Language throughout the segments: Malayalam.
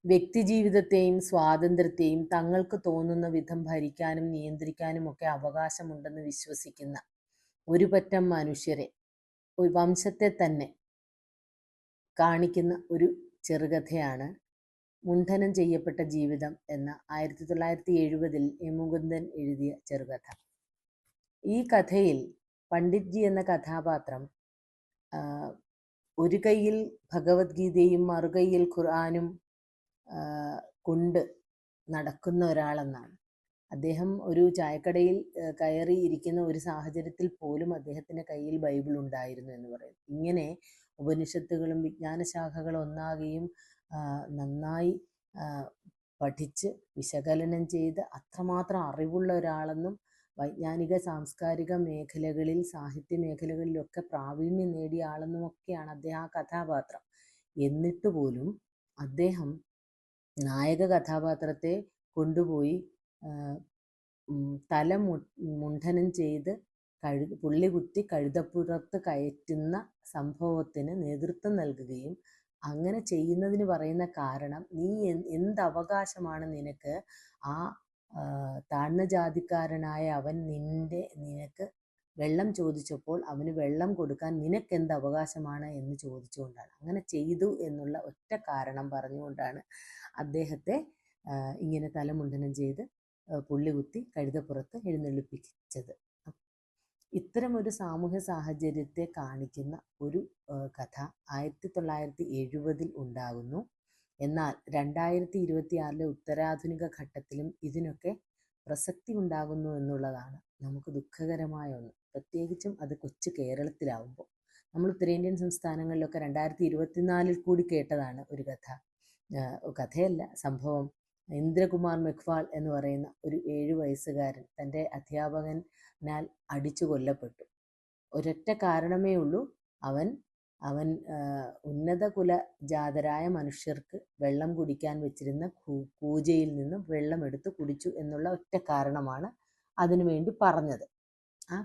വ്യക്തിജീവിതത്തെയും സ്വാതന്ത്ര്യത്തെയും തങ്ങൾക്ക് തോന്നുന്ന വിധം ഭരിക്കാനും നിയന്ത്രിക്കാനും ഒക്കെ അവകാശമുണ്ടെന്ന് വിശ്വസിക്കുന്ന ഒരു പറ്റം മനുഷ്യരെ, ഒരു വംശത്തെ തന്നെ കാണിക്കുന്ന ഒരു ചെറുകഥയാണ് മുണ്ഡനം ചെയ്യപ്പെട്ട ജീവിതം എന്ന 1970 മുകുന്ദൻ എഴുതിയ ചെറുകഥ. ഈ കഥയിൽ പണ്ഡിറ്റ്ജി എന്ന കഥാപാത്രം ഒരു കൈയിൽ ഭഗവത്ഗീതയും മറുകൈയിൽ ഖുർആനും കൊണ്ട് നടക്കുന്ന ഒരാളെന്നാണ്. അദ്ദേഹം ഒരു ചായക്കടയിൽ കയറി ഇരിക്കുന്ന ഒരു സാഹചര്യത്തിൽ പോലും അദ്ദേഹത്തിൻ്റെ കയ്യിൽ ബൈബിൾ ഉണ്ടായിരുന്നു എന്ന് പറയുന്നു. ഇങ്ങനെ ഉപനിഷത്തുകളും വിജ്ഞാനശാഖകളും ഒന്നാകെയും നന്നായി പഠിച്ച് വിശകലനം ചെയ്ത് അത്രമാത്രം അറിവുള്ള ഒരാളെന്നും വൈജ്ഞാനിക സാംസ്കാരിക മേഖലകളിൽ സാഹിത്യ മേഖലകളിലൊക്കെ പ്രാവീണ്യം നേടിയ ആളെന്നുമൊക്കെയാണ് അദ്ദേഹം ആ കഥാപാത്രം. എന്നിട്ട് പോലും അദ്ദേഹം നായക കഥാപാത്രത്തെ കൊണ്ടുപോയി തല മുണ്ഡനം ചെയ്ത് പുള്ളി കുത്തി കഴുതപ്പുറത്ത് കയറ്റുന്ന സംഭവത്തിന് നേതൃത്വം നൽകുകയും അങ്ങനെ ചെയ്യുന്നതിന് പറയുന്ന കാരണം, നീ എന്തവകാശമാണ് നിനക്ക് ആ താഴ്ന്ന ജാതിക്കാരനായ അവൻ നിനക്ക് വെള്ളം ചോദിച്ചപ്പോൾ അവന് വെള്ളം കൊടുക്കാൻ നിനക്കെന്ത് അവകാശമാണ് എന്ന് ചോദിച്ചുകൊണ്ടാണ്. അങ്ങനെ ചെയ്തു എന്നുള്ള ഒറ്റ കാരണം പറഞ്ഞുകൊണ്ടാണ് അദ്ദേഹത്തെ ഇങ്ങനെ തലമുണ്ഡനം ചെയ്ത് പുള്ളികുത്തി കഴുതപ്പുറത്ത് എഴുന്നള്ളിപ്പിച്ചത്. ഇത്തരമൊരു സാമൂഹ്യ സാഹചര്യത്തെ കാണിക്കുന്ന ഒരു കഥ 1970 ഉണ്ടാകുന്നു. എന്നാൽ 2026 ഉത്തരാധുനിക ഘട്ടത്തിലും ഇതിനൊക്കെ പ്രസക്തി ഉണ്ടാകുന്നു എന്നുള്ളതാണ് നമുക്ക് ദുഃഖകരമായ ഒന്ന്. പ്രത്യേകിച്ചും അത് കൊച്ചു കേരളത്തിലാവുമ്പോൾ. നമ്മൾ ഉത്തരേന്ത്യൻ സംസ്ഥാനങ്ങളിലൊക്കെ 2024 കൂടി കേട്ടതാണ് ഒരു കഥയല്ല, സംഭവം. ഇന്ദ്രകുമാർ മെഘ്വാൾ എന്ന് പറയുന്ന ഒരു 7 വയസ്സുകാരൻ തൻ്റെ അധ്യാപകനാൽ അടിച്ചു കൊല്ലപ്പെട്ടു. ഒരൊറ്റ കാരണമേ ഉള്ളൂ, അവൻ ഉന്നത കുലജാതരായ മനുഷ്യർക്ക് വെള്ളം കുടിക്കാൻ വെച്ചിരുന്ന കൂജയിൽ നിന്നും വെള്ളം എടുത്ത് കുടിച്ചു എന്നുള്ള ഒറ്റ കാരണമാണ് അതിനു വേണ്ടി പറഞ്ഞത്. ആ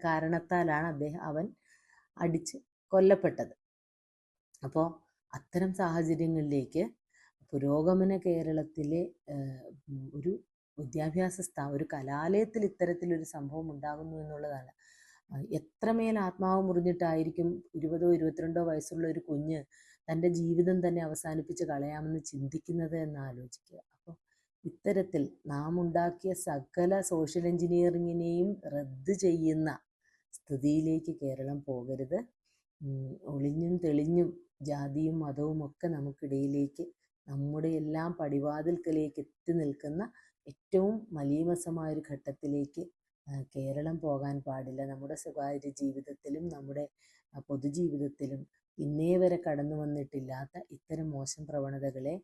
കാരണത്താലാണ് അവൻ അടിച്ച് കൊല്ലപ്പെട്ടത്. അപ്പോൾ അത്തരം സാഹചര്യങ്ങളിലേക്ക് പുരോഗമന കേരളത്തിലെ ഒരു ഒരു കലാലയത്തിൽ ഇത്തരത്തിലൊരു സംഭവം ഉണ്ടാകുന്നു എന്നുള്ളതാണ്. എത്രമേൽ ആത്മാവ് മുറിഞ്ഞിട്ടായിരിക്കും 20 22 വയസ്സുള്ള ഒരു കുഞ്ഞ് തൻ്റെ ജീവിതം തന്നെ അവസാനിപ്പിച്ച് കളയാമെന്ന് ചിന്തിക്കുന്നത് എന്ന് ആലോചിക്കുക. അപ്പോൾ ഇത്തരത്തിൽ നാം ഉണ്ടാക്കിയ സകല സോഷ്യൽ എഞ്ചിനീയറിങ്ങിനെയും റദ്ദ് ചെയ്യുന്ന സ്ഥിതിയിലേക്ക് കേരളം പോകരുത്. ഒളിഞ്ഞും തെളിഞ്ഞും ജാതിയും മതവും ഒക്കെ നമുക്കിടയിലേക്ക്, നമ്മുടെ എല്ലാം പടിവാതിൽക്കലേക്ക് എത്തി നിൽക്കുന്ന ഏറ്റവും മലീമസമായൊരു ഘട്ടത്തിലേക്ക് കേരളം പോകാൻ പാടില്ല. നമ്മുടെ സ്വകാര്യ ജീവിതത്തിലും നമ്മുടെ പൊതുജീവിതത്തിലും ഇന്നേ വരെ കടന്നു വന്നിട്ടില്ലാത്ത ഇത്തരം മോശം പ്രവണതകളെ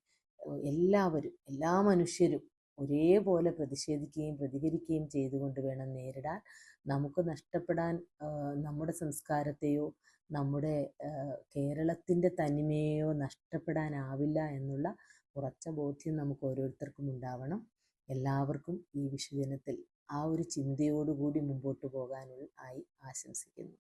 എല്ലാ മനുഷ്യരും ഒരേപോലെ പ്രതിഷേധിക്കുകയും പ്രതികരിക്കുകയും ചെയ്തുകൊണ്ട് വേണം നേരിടാൻ. നമുക്ക് നഷ്ടപ്പെടാൻ നമ്മുടെ സംസ്കാരത്തെയോ നമ്മുടെ കേരളത്തിൻ്റെ തനിമയെയോ നഷ്ടപ്പെടാനാവില്ല എന്നുള്ള ഉറച്ച ബോധ്യം നമുക്ക് ഓരോരുത്തർക്കും ഉണ്ടാവണം. എല്ലാവർക്കും ഈ വിഷുദിനത്തിൽ ആ ഒരു ചിന്തയോടുകൂടി മുമ്പോട്ട് പോകാനായി ആശംസിക്കുന്നു.